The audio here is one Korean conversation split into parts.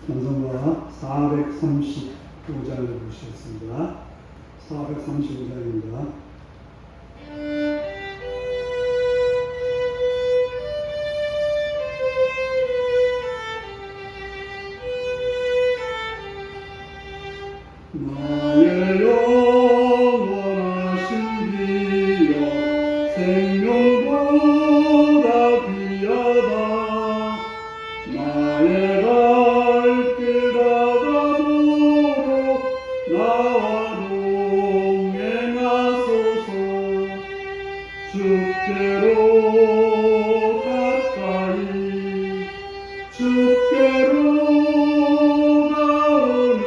찬송가 435장을 보시겠습니다. 435장입니다. 나의 영원하신 비여 생명보다 귀하다. 나의 갈 길 다가도록 나와 동행하소서. 주께로 가까이 주께로 가오니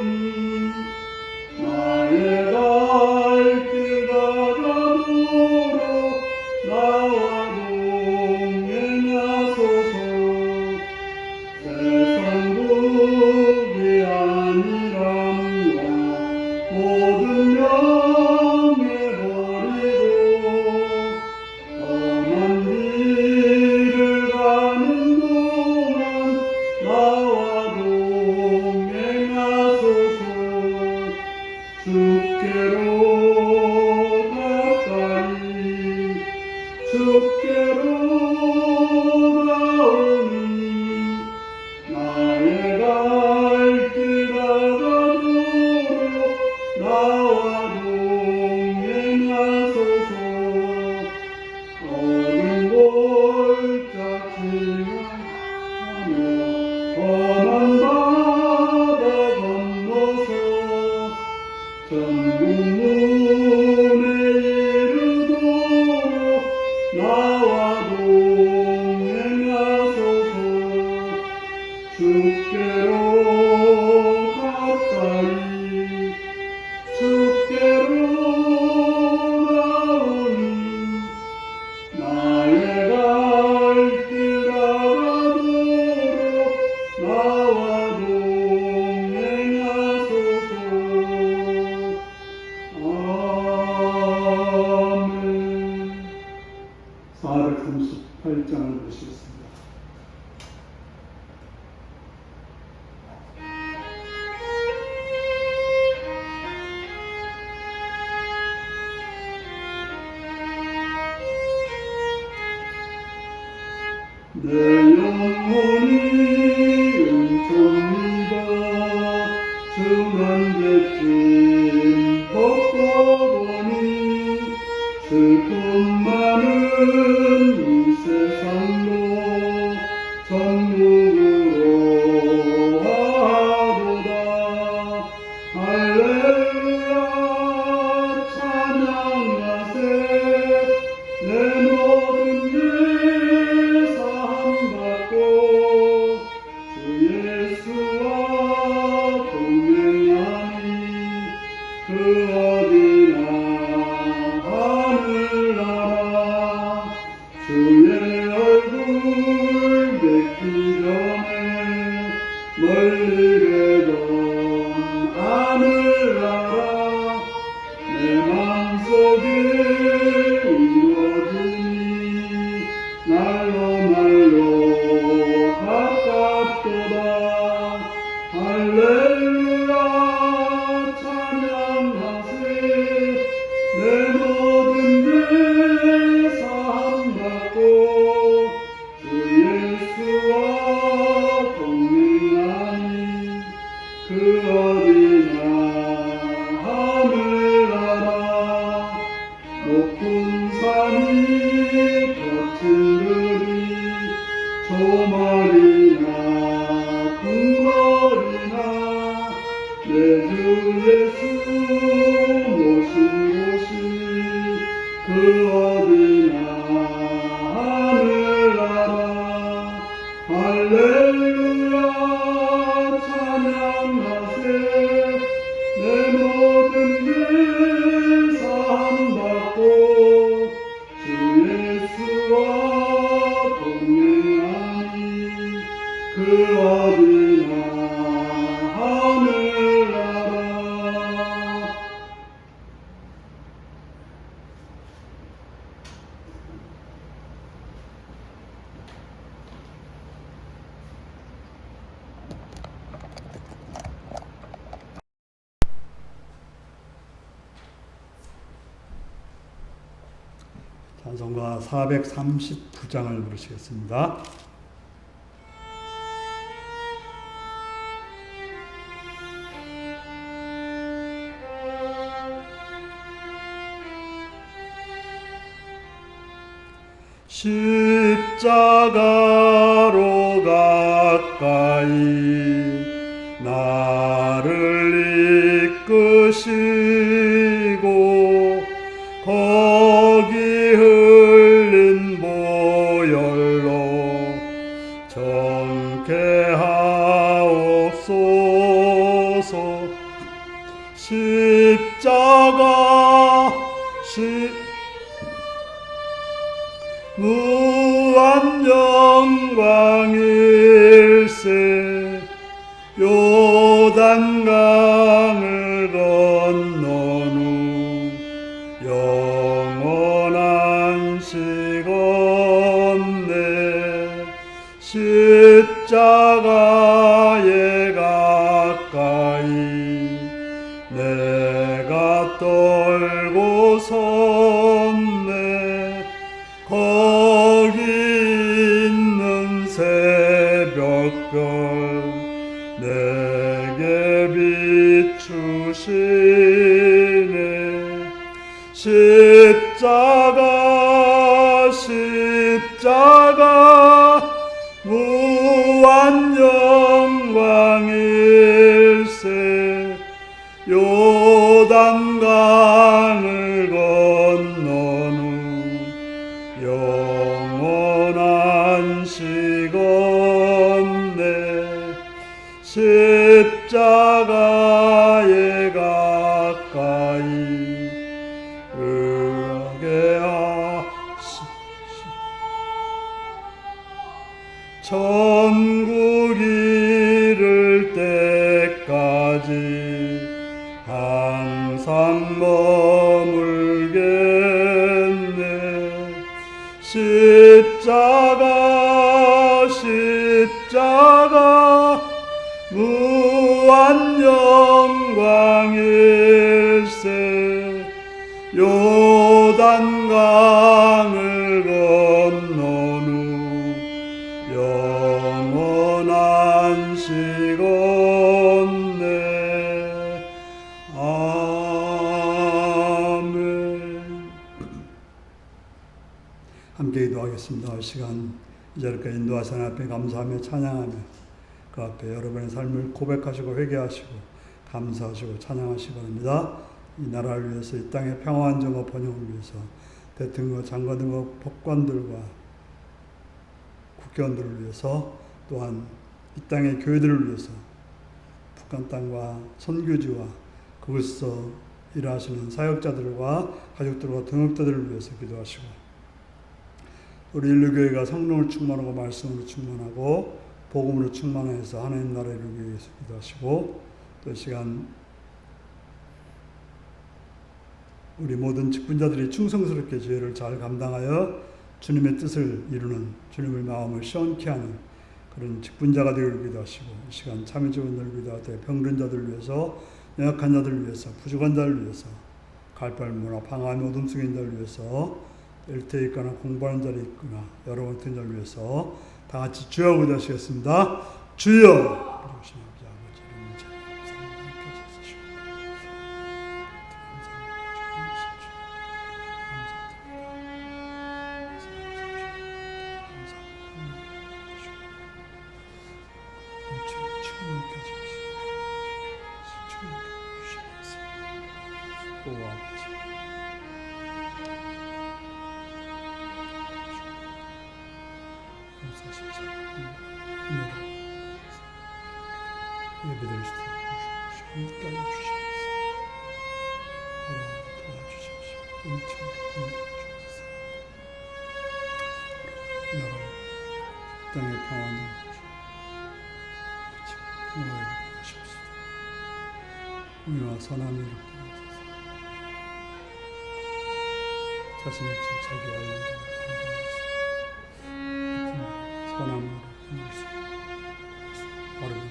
나의 갈 길 다가도록 나와 동행하소서. 세상 복이 아니람과 모든 명예 버리고 험한 길을 가는 동안 나와 동행하소서. 주께로 가까이 주께로 가오니 나의 갈 길 다가도록 나와 동행하소서. 어두운 골짜 지나가며 험한 바다 건너서 천국문에 이르도록 나와 동행하소서. 주께로 가까이 주께로 가오니 나의 갈 길 다가도록 나와 동행하소서. 아멘. 438장을 보시겠습니다. 내 영혼이 은총입어 중한계쯤 벗고보니 슬픔 많은 이 세상도 천국으로 하도다. 할렐루야 찬양하세. 내 모든 죄 사함받고 주 예수와 동행하니 그 어디나 하늘나라. 주의 얼굴 뵙기 전에 멀리 되던 하늘나라. 내 마음속에 이루어지니 날로 날로 가깝도다. 할렐루야 찬양하세. 내 모든 죄 사함받고 주 예수와 동행하니 그 어디나 하늘나라. 높은 산이 거친 들이 조말이나 궁궐이나 내 주 예수 모신 곳이 그 어디나 하늘나라. 할렐루야 찬양하세. 내 모든 죄 사함받고 주 예수와 동행하니 그 어디나 하늘나라. 찬송가 439장을 부르시겠습니다. 십자가로 가까이 나를 이끄시고 거기 흘린 보혈로 정케하옵소서. 십자가 무한 영광일세. 요단강을 건넌 후 영원한 시건네. 십자가에 가까이 내가 떨고 섰네. 거기 있는 새벽별 내게 비추시네. 십자가 무한 영광일세. 요단강을 건넌 후 영원한 시건네. 십자가에 가까이 의하게 천국 이를 때까지 항상 머물겠네. 십자가 무한 영광일세. 요단강을 건넌 후 영원한 시건네. 아멘. 함께 기도하겠습니다. 시간 이 자리까지 인도하신 앞에 감사하며 찬양하며 그 앞에 여러분의 삶을 고백하시고 회개하시고 감사하시고 찬양하시기 바랍니다. 이 나라를 위해서, 이 땅의 평화 안정과 번영을 위해서 대통령과 장관들과 법관들과 국회의원들을 위해서, 또한 이 땅의 교회들을 위해서, 북한 땅과 선교지와 그곳에서 일하시는 사역자들과 가족들과 동역자들을 위해서 기도하시고, 우리 인류교회가 성령을 충만하고 말씀으로 충만하고 복음으로 충만해서 하나님 나라를 이루기 위해서 기도하시고, 또 이 시간 우리 모든 직분자들이 충성스럽게 죄를 잘 감당하여 주님의 뜻을 이루는, 주님의 마음을 시원케 하는 그런 직분자가 되기를 기도하시고, 이 시간 참여 직원들을 위하여 병든 자들을 위해서, 연약한 자들을 위해서, 부족한 자를 위해서, 갈팔문화 방황의 어둠 속에 있는 자를 위해서, 일터에 있거나 공부하는 자리 있거나 여러 같은 자를 위해서 다 같이 주여 기도하시겠습니다. 주여. 예배드릴 수 있도록 함께 하여 주시옵소서. 도와주십시오. 은총을 주옵소서. 나라 땅의 평안을 평화를 주옵소서. 의와 선함을 주옵소서. 자신의 자기 알림을 선함으로 힘주옵소서. 바르게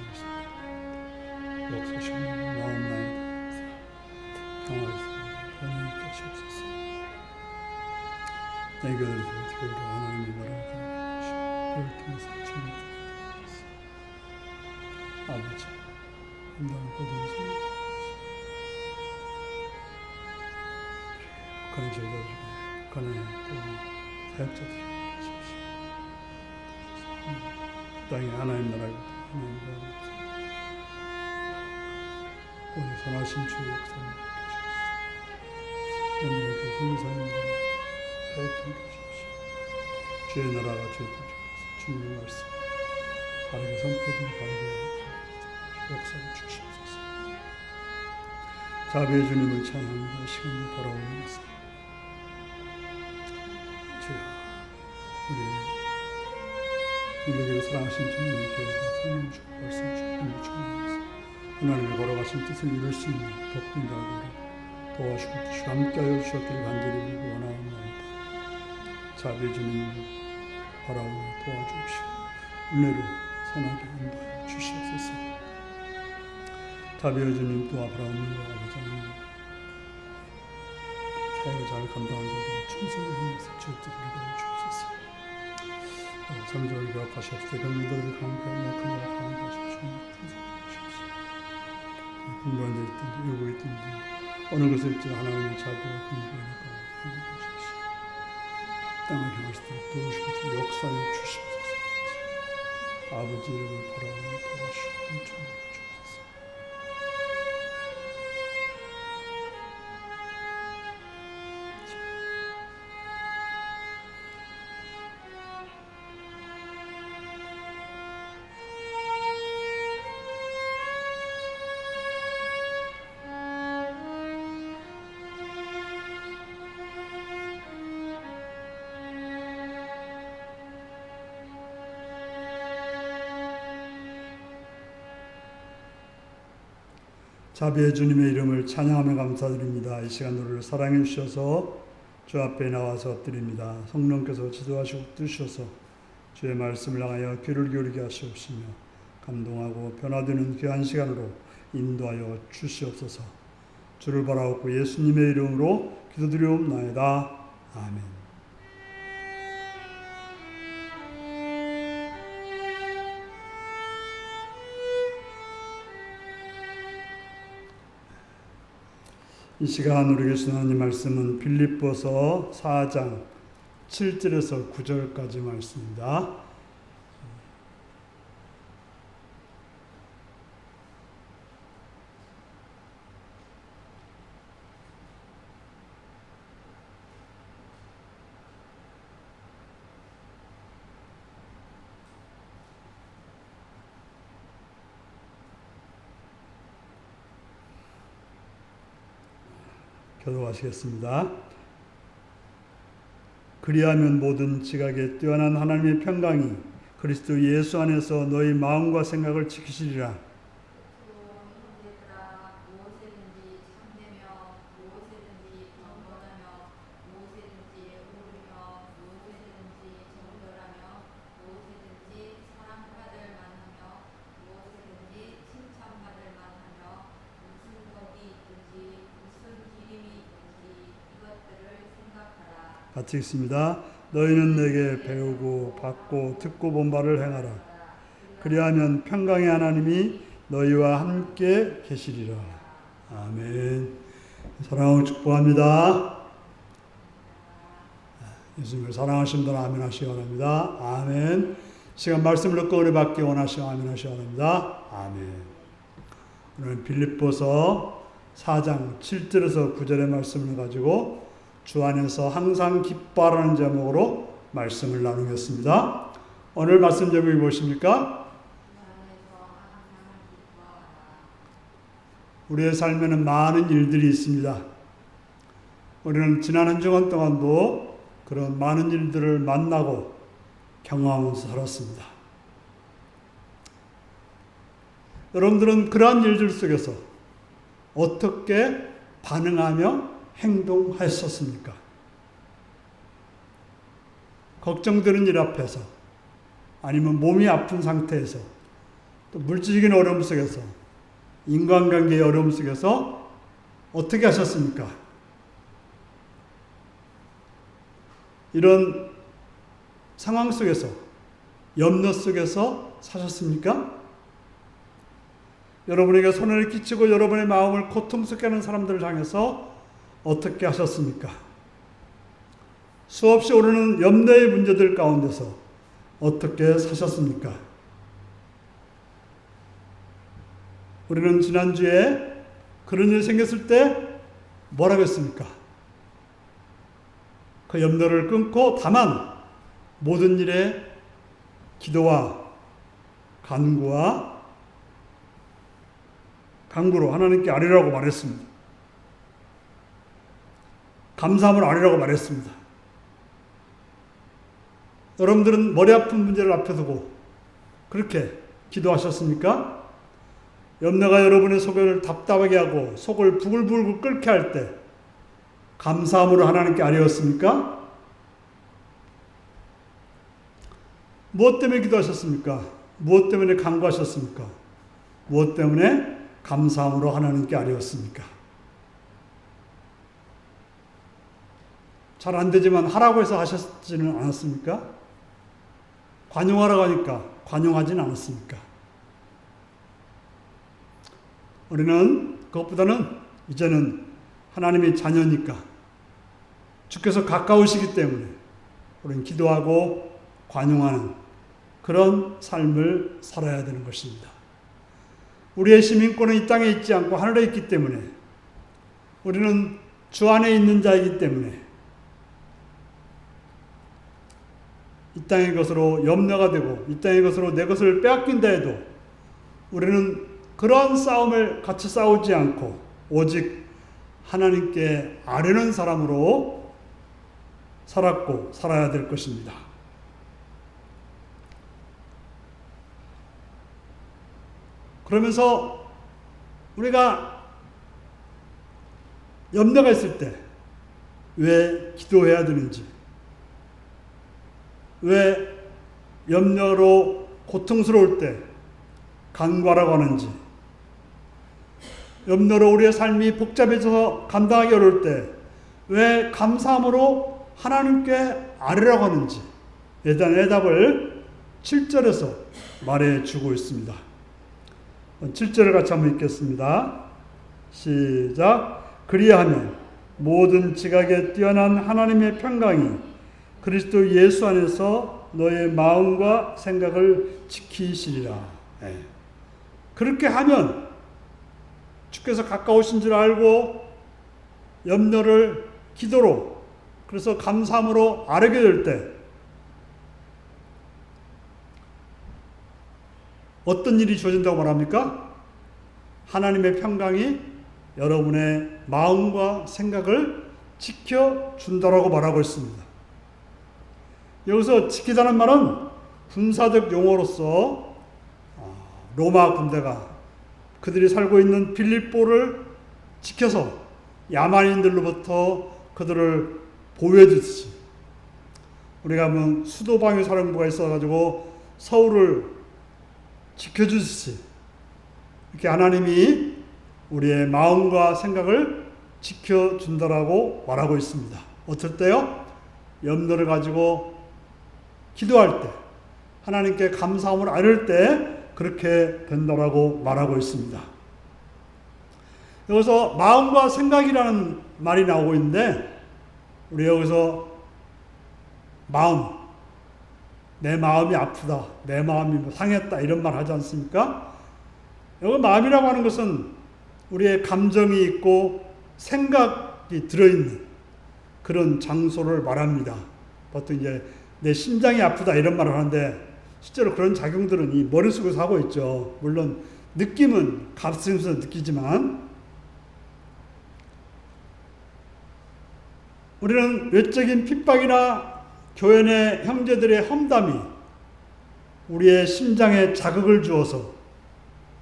역사시는 마음나이다. 평화를 번영케 하시옵소서. 애교들 교회로 하나님의 나라를 그를 통해서 주님 아버지 한다는 거듭서 북한의 제자들과 북한의 또 사역자들이 계십시오. 땅에 하나님 나라가 하나님 나라가 오늘 선하신 주의 역사를 계십시오. 연명교 선교사님들 회복해 주십시오. 주의 나라가 주의 뜻에서 주님의 말씀 바르게 선포되고 바르게 역사를 주시옵소서. 자비의 주님을 찬양합니다. 시간을 돌아오면서 주여 우리 우리에게 사랑하신 주님의 교회가 성령 주고 말씀 주고 충만해서 하나님의 걸어가신 뜻을 이룰 수 있는 복된 자들을 도와주고 주시고 함께하여 주셨기를 간절히 원하옵나이다. 자비의 주님을 바라오며 도와주시고 은혜로 선하게 인도하여 주시옵소서. 자비의 주님 또 아브라함과 아버지 하나님 사역을 잘 감당한 자들의 충성을 행해서 주의 뜻을 이루어 주옵소서. 성적을 기억하시옵소서. 병들을 강하게 약한 강하게 하십시오. 공부한 데 있든지 외국에 있든지 어느 곳에 있든지 하나님의 자비와 공부하니까 행복하십시오. 땅을 향할 수 있도록 도우시고 역사에 주시옵소서. 아버지 이름을 바라보며 도와주시고 주옵소서. 자비의 주님의 이름을 찬양하며 감사드립니다. 이 시간 우리를 사랑해 주셔서 주 앞에 나와서 엎드립니다. 성령께서 지도하시고 뜻주셔서 주의 말씀을 향하여 귀를 기울이게 하시옵시며 감동하고 변화되는 귀한 시간으로 인도하여 주시옵소서. 주를 바라옵고 예수님의 이름으로 기도드리옵나이다. 아멘. 이 시간 우리에게 주신 하나님 말씀은 빌립보서 4장 7절에서 9절까지 말씀입니다. 교도하시겠습니다. 그리하면 모든 지각에 뛰어난 하나님의 평강이 그리스도 예수 안에서 너희 마음과 생각을 지키시리라. 같이 읽습니다. 너희는 내게 배우고 받고 듣고 본 바를 행하라. 그리하면 평강의 하나님이 너희와 함께 계시리라. 아멘. 사랑하고 축복합니다. 예수님을 사랑하시는 분은 아멘 하시기 바랍니다. 아멘. 시간 말씀을 듣고 은혜 받기 원하시면 아멘 하시기 바랍니다. 아멘. 오늘 빌립보서 4장 7절에서 9절의 말씀을 가지고 주 안에서 항상 기뻐하라는 제목으로 말씀을 나누겠습니다. 오늘 말씀 제목이 무엇입니까? 우리의 삶에는 많은 일들이 있습니다. 우리는 지난 한 주간 동안도 그런 많은 일들을 만나고 경험하면서 살았습니다. 여러분들은 그러한 일들 속에서 어떻게 반응하며 행동하셨습니까? 걱정되는 일 앞에서 아니면 몸이 아픈 상태에서 또 물질적인 어려움 속에서 인간관계의 어려움 속에서 어떻게 하셨습니까? 이런 상황 속에서, 염려 속에서 사셨습니까? 여러분에게 손해를 끼치고 여러분의 마음을 고통스럽게 하는 사람들을 향해서 어떻게 하셨습니까? 수없이 오르는 염려의 문제들 가운데서 어떻게 사셨습니까? 우리는 지난주에 그런 일이 생겼을 때 뭐라고 했습니까? 그 염려를 끊고 다만 모든 일에 기도와 간구와 간구로 하나님께 아뢰라고 말했습니다. 감사함을 아뢰라고 말했습니다. 여러분들은 머리 아픈 문제를 앞에 두고 그렇게 기도하셨습니까? 염려가 여러분의 속을 답답하게 하고 속을 부글부글 끓게 할 때 감사함으로 하나님께 아뢰었습니까? 무엇 때문에 기도하셨습니까? 무엇 때문에 간구하셨습니까? 무엇 때문에 감사함으로 하나님께 아뢰었습니까? 잘 안 되지만 하라고 해서 하셨지는 않았습니까? 관용하라고 하니까 관용하지는 않았습니까? 우리는 그것보다는 이제는 하나님의 자녀니까 주께서 가까우시기 때문에 우리는 기도하고 관용하는 그런 삶을 살아야 되는 것입니다. 우리의 시민권은 이 땅에 있지 않고 하늘에 있기 때문에 우리는 주 안에 있는 자이기 때문에 이 땅의 것으로 염려가 되고 이 땅의 것으로 내 것을 빼앗긴다 해도 우리는 그러한 싸움을 같이 싸우지 않고 오직 하나님께 아뢰는 사람으로 살았고 살아야 될 것입니다. 그러면서 우리가 염려가 있을 때 왜 기도해야 되는지, 왜 염려로 고통스러울 때 간구하라고 하는지, 염려로 우리의 삶이 복잡해져서 감당하기 어려울 때 왜 감사함으로 하나님께 아뢰라고 하는지에 대한 해답을 7절에서 말해주고 있습니다. 7절을 같이 한번 읽겠습니다. 시작. 그리하면 모든 지각에 뛰어난 하나님의 평강이 그리스도 예수 안에서 너의 마음과 생각을 지키시리라. 그렇게 하면 주께서 가까우신 줄 알고 염려를 기도로, 그래서 감사함으로 아뢰게 될 때 어떤 일이 주어진다고 말합니까? 하나님의 평강이 여러분의 마음과 생각을 지켜준다라고 말하고 있습니다. 여기서 지키다는 말은 군사적 용어로서 로마 군대가 그들이 살고 있는 빌립보를 지켜서 야만인들로부터 그들을 보호해주듯이, 우리가 뭐 수도방위사령부가 있어가지고 서울을 지켜주듯이 이렇게 하나님이 우리의 마음과 생각을 지켜준다라고 말하고 있습니다. 어떨 때요? 염려를 가지고 기도할 때, 하나님께 감사함을 아뢰을 때 그렇게 된다라고 말하고 있습니다. 여기서 마음과 생각이라는 말이 나오고 있는데, 우리 여기서 마음, 내 마음이 아프다, 내 마음이 상했다 이런 말 하지 않습니까? 여기 마음이라고 하는 것은 우리의 감정이 있고 생각이 들어있는 그런 장소를 말합니다. 보통 이제 내 심장이 아프다 이런 말을 하는데 실제로 그런 작용들은 이 머릿속에서 하고 있죠. 물론 느낌은 가슴에서 느끼지만 우리는 외적인 핍박이나 교회 내 형제들의 험담이 우리의 심장에 자극을 주어서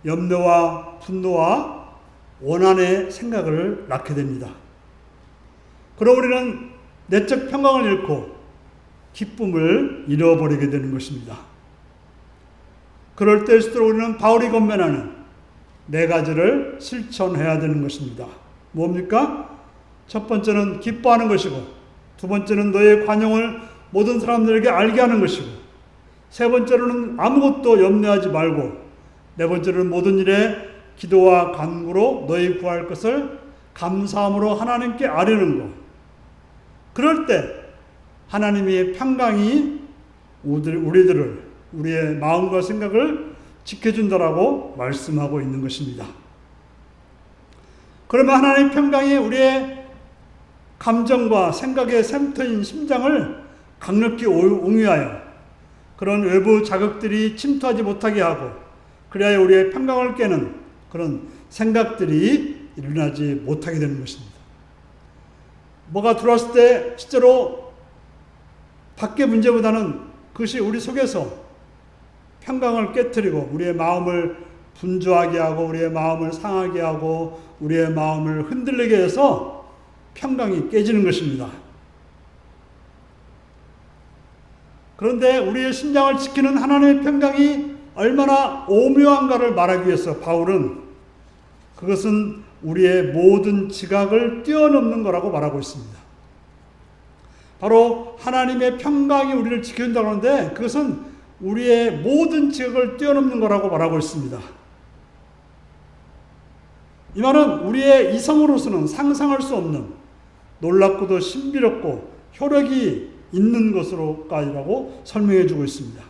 염려와 분노와 원한의 생각을 낳게 됩니다. 그럼 우리는 내적 평강을 잃고 기쁨을 잃어버리게 되는 것입니다. 그럴 때일수록 우리는 바울이 권면하는 4가지를 실천해야 되는 것입니다. 뭡니까? 첫 번째는 기뻐하는 것이고, 두 번째는 너의 관용을 모든 사람들에게 알게 하는 것이고, 세 번째로는 아무것도 염려하지 말고, 네 번째로는 모든 일에 기도와 간구로 너희 구할 것을 감사함으로 하나님께 아뢰는 것. 그럴 때 하나님의 평강이 우리의 마음과 생각을 지켜준다라고 말씀하고 있는 것입니다. 그러면 하나님의 평강이 우리의 감정과 생각의 센터인 심장을 강력히 옹유하여 그런 외부 자극들이 침투하지 못하게 하고, 그래야 우리의 평강을 깨는 그런 생각들이 일어나지 못하게 되는 것입니다. 뭐가 들어왔을 때 실제로 밖의 문제보다는 그것이 우리 속에서 평강을 깨트리고 우리의 마음을 분주하게 하고 우리의 마음을 상하게 하고 우리의 마음을 흔들리게 해서 평강이 깨지는 것입니다. 그런데 우리의 심장을 지키는 하나님의 평강이 얼마나 오묘한가를 말하기 위해서 바울은 그것은 우리의 모든 지각을 뛰어넘는 거라고 말하고 있습니다. 바로 하나님의 평강이 우리를 지켜준다고 하는데 그것은 우리의 모든 지각을 뛰어넘는 거라고 말하고 있습니다. 이 말은 우리의 이성으로서는 상상할 수 없는 놀랍고도 신비롭고 효력이 있는 것으로까지라고 설명해 주고 있습니다.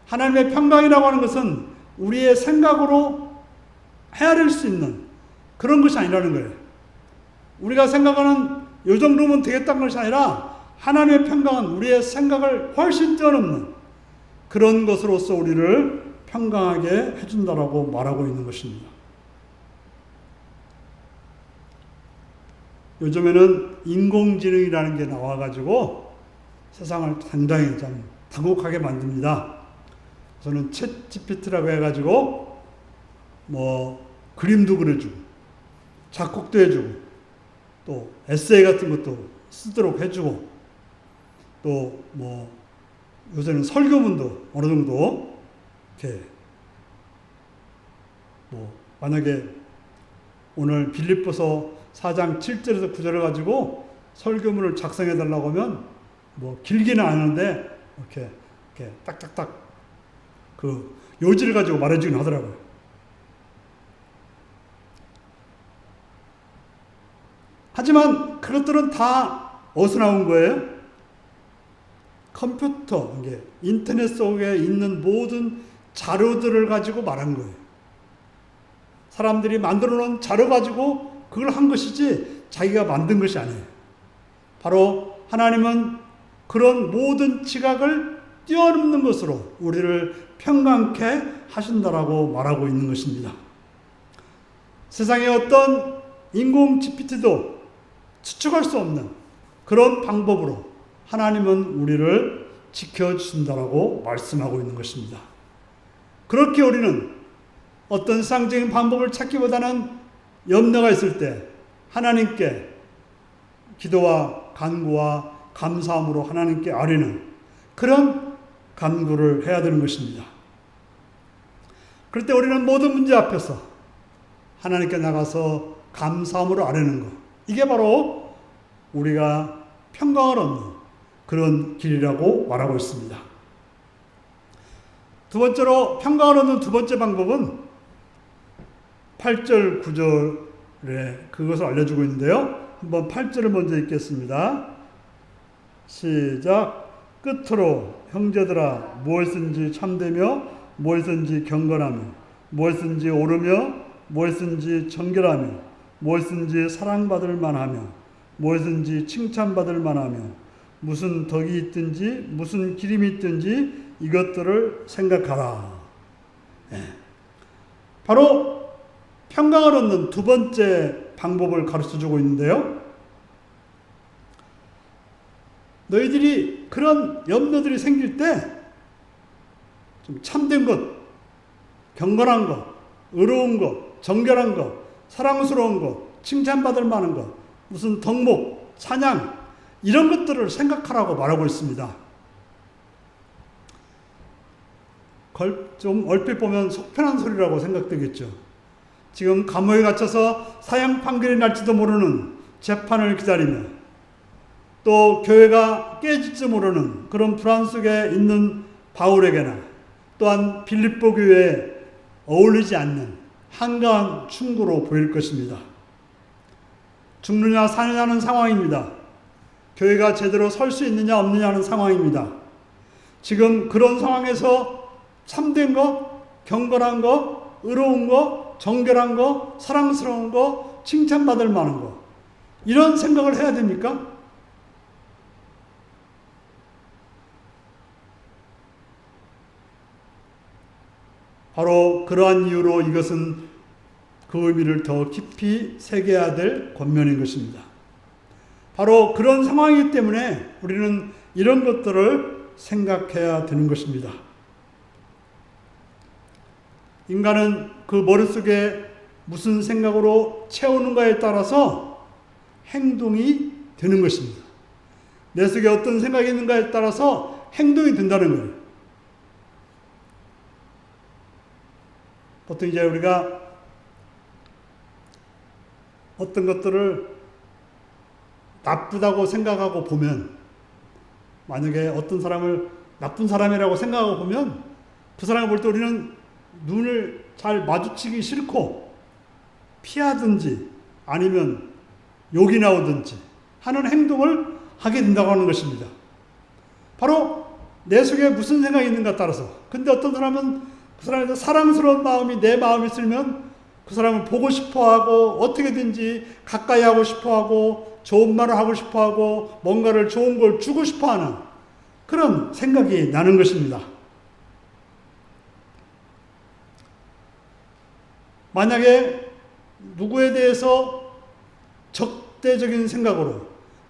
하나님의 평강이라고 하는 것은 우리의 생각으로 헤아릴 수 있는 그런 것이 아니라는 거예요. 우리가 생각하는 이 정도면 되겠다는 것이 아니라 하나님의 평강은 우리의 생각을 훨씬 뛰어넘는 그런 것으로서 우리를 평강하게 해준다라고 말하고 있는 것입니다. 요즘에는 인공지능이라는 게 나와가지고 세상을 상당히 좀 당혹하게 만듭니다. 저는 챗GPT라고 해가지고 그림도 그려주고 작곡도 해주고 또 에세이 같은 것도 쓰도록 해주고 또 요새는 설교문도 어느 정도 이렇게 만약에 오늘 빌립보서 4장 7절에서 9절을 가지고 설교문을 작성해 달라고 하면 길기는 않은데 이렇게 딱딱딱 그 요지를 가지고 말해주긴 하더라고요. 하지만 그것들은 다 어디서 나온 거예요? 컴퓨터, 인터넷 속에 있는 모든 자료들을 가지고 말한 거예요. 사람들이 만들어 놓은 자료 가지고 그걸 한 것이지 자기가 만든 것이 아니에요. 바로 하나님은 그런 모든 지각을 뛰어넘는 것으로 우리를 평강케 하신다라고 말하고 있는 것입니다. 세상에 어떤 인공 GPT도 추측할 수 없는 그런 방법으로 하나님은 우리를 지켜주신다라고 말씀하고 있는 것입니다. 그렇게 우리는 어떤 세상적인 방법을 찾기보다는 염려가 있을 때 하나님께 기도와 간구와 감사함으로 하나님께 아뢰는 그런 간구를 해야 되는 것입니다. 그럴 때 우리는 모든 문제 앞에서 하나님께 나가서 감사함으로 아뢰는 것, 이게 바로 우리가 평강을 얻는 그런 길이라고 말하고 있습니다. 두 번째로 평강을 얻는 두 번째 방법은 8절, 9절에 그것을 알려주고 있는데요. 한번 8절을 먼저 읽겠습니다. 시작. 끝으로 형제들아 무엇이든지 참되며 무엇이든지 경건하며 무엇이든지 옳으며 무엇이든지 정결하며 무엇이든지 사랑받을 만하며 무엇이든지 칭찬받을 만하며 무슨 덕이 있든지 무슨 기림이 있든지 이것들을 생각하라. 바로 평강을 얻는 두 번째 방법을 가르쳐주고 있는데요. 너희들이 그런 염려들이 생길 때 좀 참된 것, 경건한 것, 의로운 것, 정결한 것, 사랑스러운 것, 칭찬받을 만한 것, 무슨 덕목, 찬양 이런 것들을 생각하라고 말하고 있습니다. 좀 얼핏 보면 속편한 소리라고 생각되겠죠. 지금 감옥에 갇혀서 사형 판결이 날지도 모르는 재판을 기다리며 또 교회가 깨질지 모르는 그런 불안 속에 있는 바울에게나 또한 빌립보 교회에 어울리지 않는 한가한 충고로 보일 것입니다. 죽느냐 사느냐 하는 상황입니다. 교회가 제대로 설 수 있느냐 없느냐 하는 상황입니다. 지금 그런 상황에서 참된 거, 경건한 거, 의로운 거, 정결한 거, 사랑스러운 거, 칭찬받을 만한 거, 이런 생각을 해야 됩니까? 바로 그러한 이유로 이것은 그 의미를 더 깊이 새겨야 될 권면인 것입니다. 바로 그런 상황이기 때문에 우리는 이런 것들을 생각해야 되는 것입니다. 인간은 그 머릿속에 무슨 생각으로 채우는가에 따라서 행동이 되는 것입니다. 내 속에 어떤 생각이 있는가에 따라서 행동이 된다는 거예요. 보통 이제 우리가 어떤 것들을 나쁘다고 생각하고 보면, 만약에 어떤 사람을 나쁜 사람이라고 생각하고 보면 그 사람을 볼 때 우리는 눈을 잘 마주치기 싫고 피하든지 아니면 욕이 나오든지 하는 행동을 하게 된다고 하는 것입니다. 바로 내 속에 무슨 생각이 있는가 따라서. 근데 어떤 사람은 그 사람에 사랑스러운 마음이 내 마음에 있으면 그 사람을 보고 싶어하고 어떻게든지 가까이 하고 싶어하고 좋은 말을 하고 싶어하고 뭔가를 좋은 걸 주고 싶어하는 그런 생각이 나는 것입니다. 만약에 누구에 대해서 적대적인 생각으로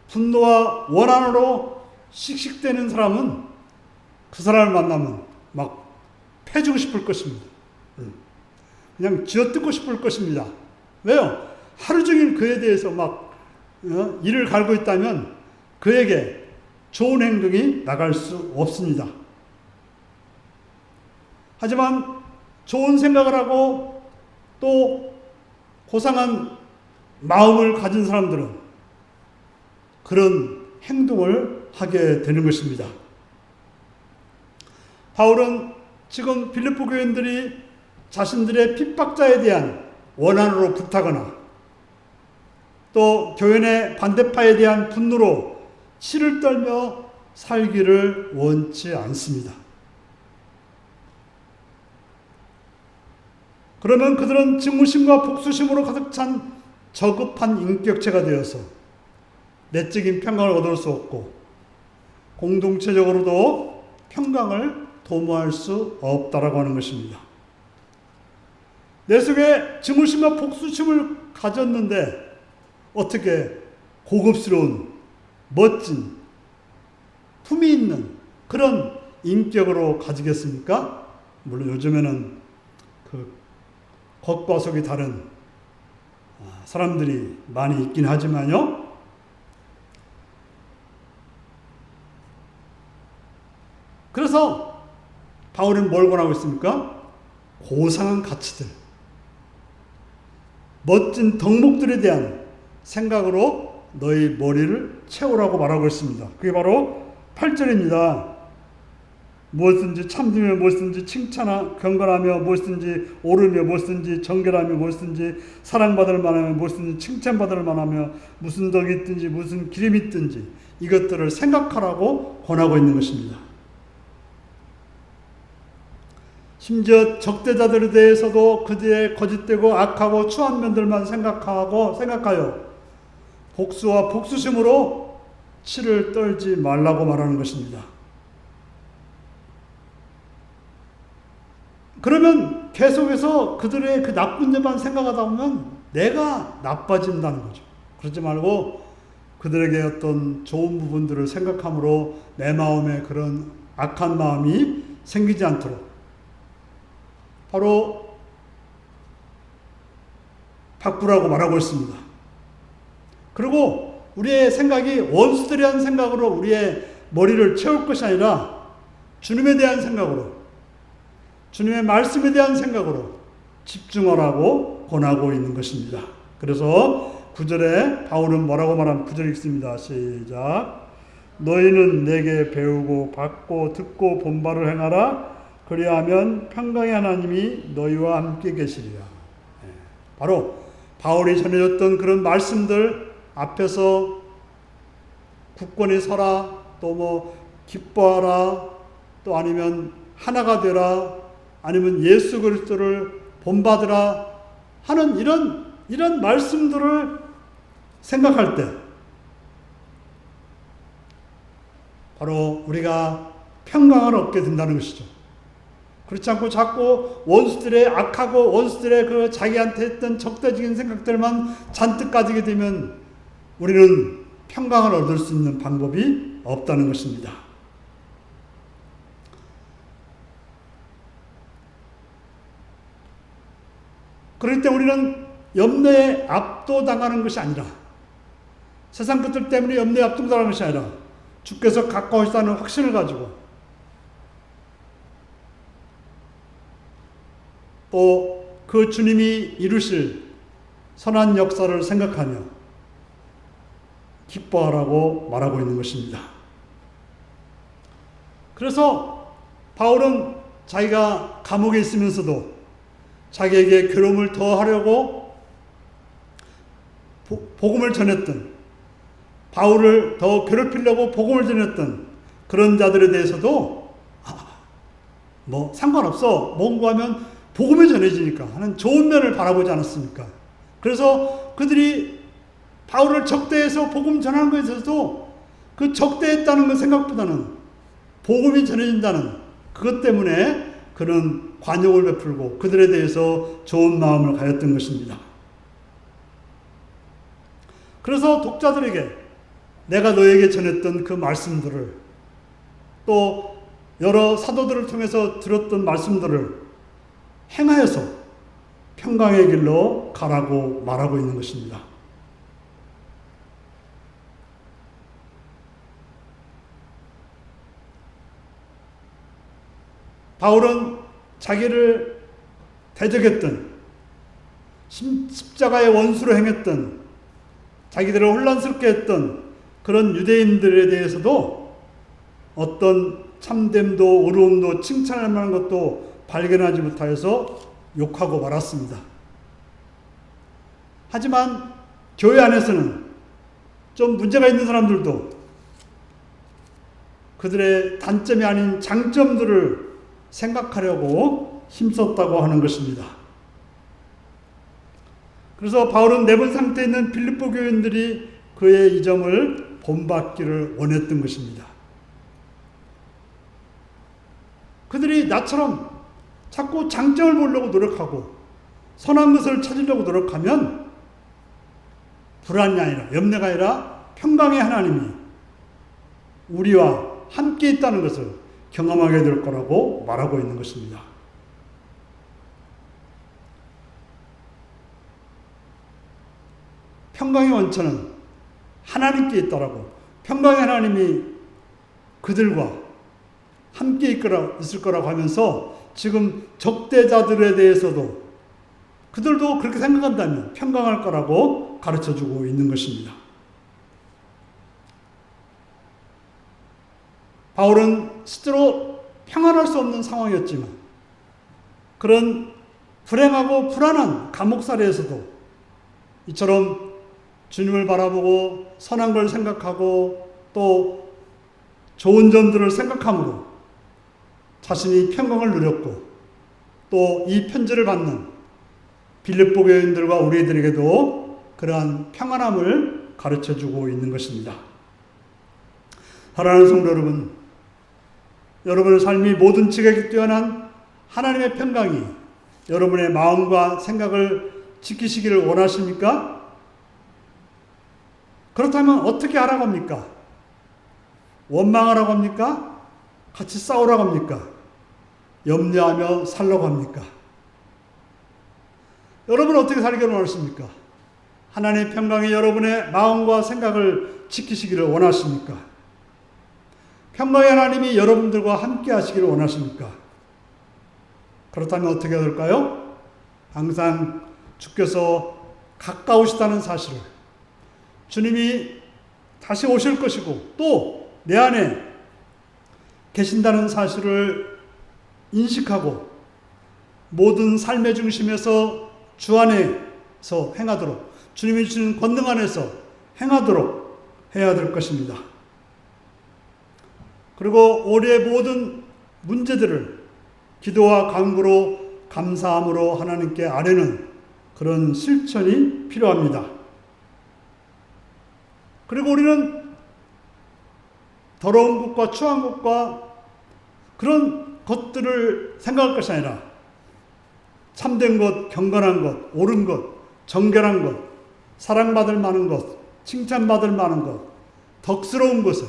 분노와 원한으로 씩씩대는 사람은 그 사람을 만나면 막 패주고 싶을 것입니다. 그냥 쥐어뜯고 싶을 것입니다. 왜요? 하루 종일 그에 대해서 막 이를 갈고 있다면 그에게 좋은 행동이 나갈 수 없습니다. 하지만 좋은 생각을 하고 또 고상한 마음을 가진 사람들은 그런 행동을 하게 되는 것입니다. 바울은 지금 빌립보 교인들이 자신들의 핍박자에 대한 원한으로 불타거나 또 교인의 반대파에 대한 분노로 치를 떨며 살기를 원치 않습니다. 그러면 그들은 증오심과 복수심으로 가득 찬 저급한 인격체가 되어서 내적인 평강을 얻을 수 없고 공동체적으로도 평강을 도모할 수 없다라고 하는 것입니다. 내 속에 증오심과 복수심을 가졌는데 어떻게 고급스러운 멋진 품위 있는 그런 인격으로 가지겠습니까? 물론 요즘에는 그 겉과 속이 다른 사람들이 많이 있긴 하지만요. 그래서 바울은 뭘 권하고 있습니까? 고상한 가치들, 멋진 덕목들에 대한 생각으로 너희 머리를 채우라고 말하고 있습니다. 그게 바로 8절입니다. 무엇든지 참되며 무엇든지 칭찬하며 경건하며 무엇든지 오르며 무엇든지 정결하며 무엇든지 사랑받을 만하며 무엇든지 칭찬받을 만하며 무슨 덕이 있든지 무슨 기름이 있든지 이것들을 생각하라고 권하고 있는 것입니다. 심지어 적대자들에 대해서도 그들의 거짓되고 악하고 추한 면들만 생각하여 복수와 복수심으로 치를 떨지 말라고 말하는 것입니다. 그러면 계속해서 그들의 그 나쁜 점만 생각하다 보면 내가 나빠진다는 거죠. 그러지 말고 그들에게 어떤 좋은 부분들을 생각함으로 내 마음에 그런 악한 마음이 생기지 않도록 바로 바꾸라고 말하고 있습니다. 그리고 우리의 생각이 원수들에 대한 생각으로 우리의 머리를 채울 것이 아니라 주님에 대한 생각으로 주님의 말씀에 대한 생각으로 집중하라고 권하고 있는 것입니다. 그래서 9절에 바울은 뭐라고 말하면 9절 읽습니다. 시작. 너희는 내게 배우고 받고 듣고 본바를 행하라. 그리하면 평강의 하나님이 너희와 함께 계시리라. 바로 바울이 전해줬던 그런 말씀들 앞에서 굳건히 서라, 또 뭐 기뻐하라, 또 아니면 하나가 되라, 아니면 예수 그리스도를 본받으라 하는 이런 말씀들을 생각할 때 바로 우리가 평강을 얻게 된다는 것이죠. 그렇지 않고 자꾸 원수들의 악하고 원수들의 그 자기한테 했던 적대적인 생각들만 잔뜩 가지게 되면 우리는 평강을 얻을 수 있는 방법이 없다는 것입니다. 그럴 때 우리는 염려에 압도당하는 것이 아니라, 세상 것들 때문에 염려에 압도당하는 것이 아니라 주께서 가까우시다는 확신을 가지고 또 그 주님이 이루실 선한 역사를 생각하며 기뻐하라고 말하고 있는 것입니다. 그래서 바울은 자기가 감옥에 있으면서도 자기에게 괴로움을 더하려고 복음을 전했던, 바울을 더 괴롭히려고 복음을 전했던 그런 자들에 대해서도 뭐 상관없어, 뭔가 하면 복음이 전해지니까 하는 좋은 면을 바라보지 않았습니까? 그래서 그들이 바울을 적대해서 복음 전하는 것에 있어서도 그 적대했다는 것 생각보다는 복음이 전해진다는 그것 때문에 그는 관용을 베풀고 그들에 대해서 좋은 마음을 가졌던 것입니다. 그래서 독자들에게 내가 너에게 전했던 그 말씀들을, 또 여러 사도들을 통해서 들었던 말씀들을 행하여서 평강의 길로 가라고 말하고 있는 것입니다. 바울은 자기를 대적했던, 십자가의 원수로 행했던, 자기들을 혼란스럽게 했던 그런 유대인들에 대해서도 어떤 참됨도 어려움도 칭찬할 만한 것도 발견하지 못하여서 욕하고 말았습니다. 하지만 교회 안에서는 좀 문제가 있는 사람들도 그들의 단점이 아닌 장점들을 생각하려고 힘썼다고 하는 것입니다. 그래서 바울은 내본 상태에 있는 빌립보 교인들이 그의 이 점을 본받기를 원했던 것입니다. 그들이 나처럼 자꾸 장점을 보려고 노력하고 선한 것을 찾으려고 노력하면 불안이 아니라, 염려가 아니라 평강의 하나님이 우리와 함께 있다는 것을 경험하게 될 거라고 말하고 있는 것입니다. 평강의 원천은 하나님께 있다라고, 평강의 하나님이 그들과 함께 있을 거라고 하면서 지금 적대자들에 대해서도 그들도 그렇게 생각한다면 평강할 거라고 가르쳐주고 있는 것입니다. 바울은 실제로 평안할 수 없는 상황이었지만 그런 불행하고 불안한 감옥살이에서도 이처럼 주님을 바라보고 선한 걸 생각하고 또 좋은 점들을 생각함으로 자신이 평강을 누렸고 또 이 편지를 받는 빌립보 교인들과 우리들에게도 그러한 평안함을 가르쳐주고 있는 것입니다. 사랑하는 성도 여러분, 여러분의 삶이 모든 지각이 뛰어난 하나님의 평강이 여러분의 마음과 생각을 지키시기를 원하십니까? 그렇다면 어떻게 하라고 합니까? 원망하라고 합니까? 같이 싸우라고 합니까? 염려하며 살라고 합니까? 여러분은 어떻게 살기를 원하십니까? 하나님의 평강이 여러분의 마음과 생각을 지키시기를 원하십니까? 평강의 하나님이 여러분들과 함께 하시기를 원하십니까? 그렇다면 어떻게 해야 될까요? 항상 주께서 가까우시다는 사실을, 주님이 다시 오실 것이고 또 내 안에 계신다는 사실을 인식하고 모든 삶의 중심에서 주 안에서 행하도록, 주님이 주신 권능 안에서 행하도록 해야 될 것입니다. 그리고 우리의 모든 문제들을 기도와 간구로 감사함으로 하나님께 아뢰는 그런 실천이 필요합니다. 그리고 우리는 더러운 것과 추한 것과 그런 것들을 생각할 것이 아니라 참된 것, 경건한 것, 옳은 것, 정결한 것, 사랑받을 만한 것, 칭찬받을 만한 것, 덕스러운 것에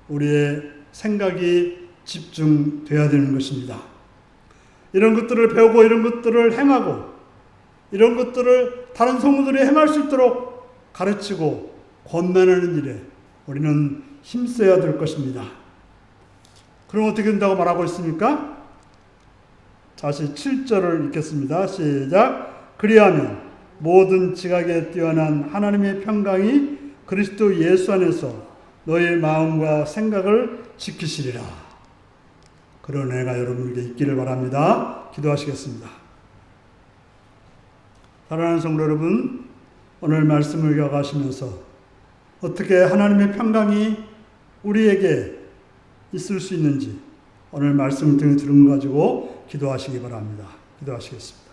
우리의 생각이 집중되어야 되는 것입니다. 이런 것들을 배우고 이런 것들을 행하고 이런 것들을 다른 성도들이 행할 수 있도록 가르치고 권면하는 일에 우리는 힘써야 될 것입니다. 그럼 어떻게 된다고 말하고 있습니까? 다시 7절을 읽겠습니다. 시작. 그리하면 모든 지각에 뛰어난 하나님의 평강이 그리스도 예수 안에서 너의 마음과 생각을 지키시리라. 그런 애가 여러분에게 있기를 바랍니다. 기도하시겠습니다. 사랑하는 성도 여러분, 오늘 말씀을 기억하시면서 어떻게 하나님의 평강이 우리에게 있을 수 있는지 오늘 말씀을 통해 들은 거 가지고 기도하시기 바랍니다. 기도하시겠습니다.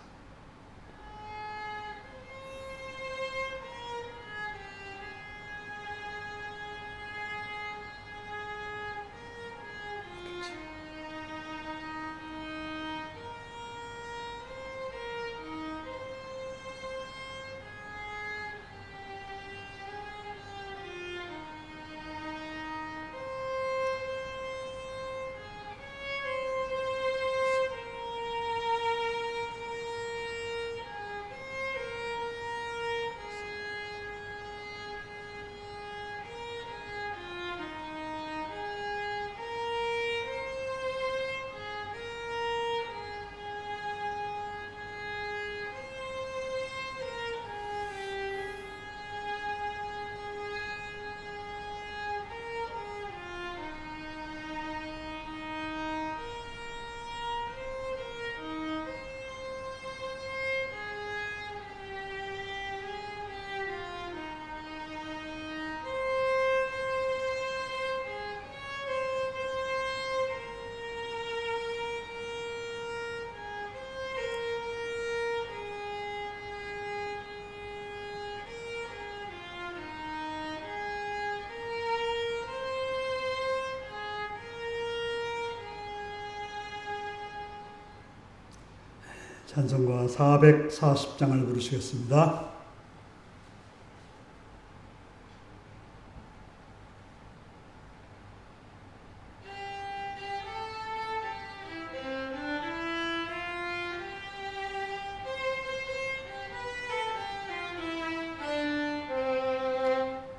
찬송가 440장을 부르시겠습니다.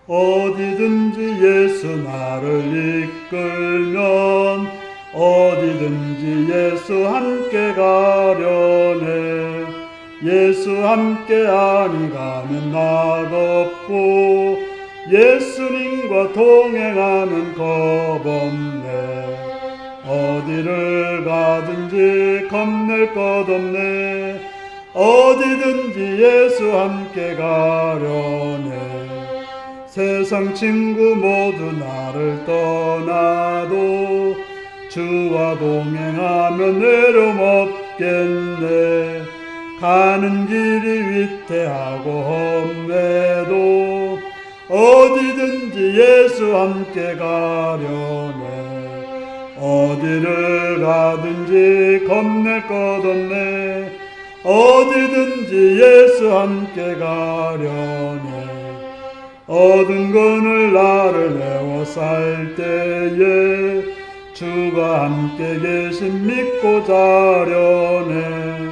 어디든지 예수 나를 이끌면 어디든지 예수 함께 가려네. 예수 함께 아니 가면 낙없고 예수님과 동행하면 겁없네. 어디를 가든지 겁낼 것 없네. 어디든지 예수 함께 가려네. 세상 친구 모두 나를 떠나도 주와 동행하면 외로움 없겠네. 가는 길이 위태하고 험해도 어디든지 예수 함께 가려네. 어디를 가든지 겁낼 것 없네. 어디든지 예수 함께 가려네. 얻은 것을 나를 내어 살 때에 주가 함께 계신 믿고 자려네.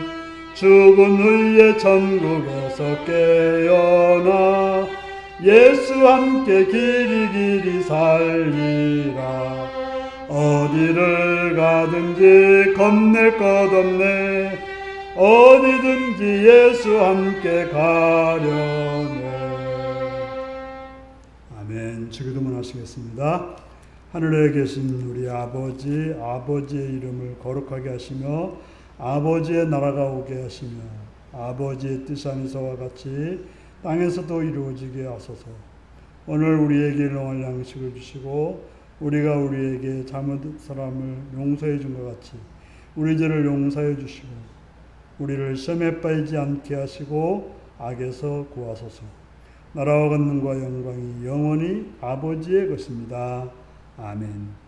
죽은 후에 천국에서 깨어나 예수 함께 길이 살리라. 어디를 가든지 겁낼 것 없네. 어디든지 예수 함께 가려네. 아멘. 주기도문 하시겠습니다. 하늘에 계신 우리 아버지, 아버지의 이름을 거룩하게 하시며 아버지의 나라가 오게 하시며 아버지의 뜻 안에서와 같이 땅에서도 이루어지게 하소서. 오늘 우리에게 일용할 양식을 주시고 우리가 우리에게 잘못한 사람을 용서해 준 것 같이 우리 죄를 용서해 주시고 우리를 시험에 빠지지 않게 하시고 악에서 구하소서. 나라와 권능과 영광이 영원히 아버지의 것입니다. 아멘.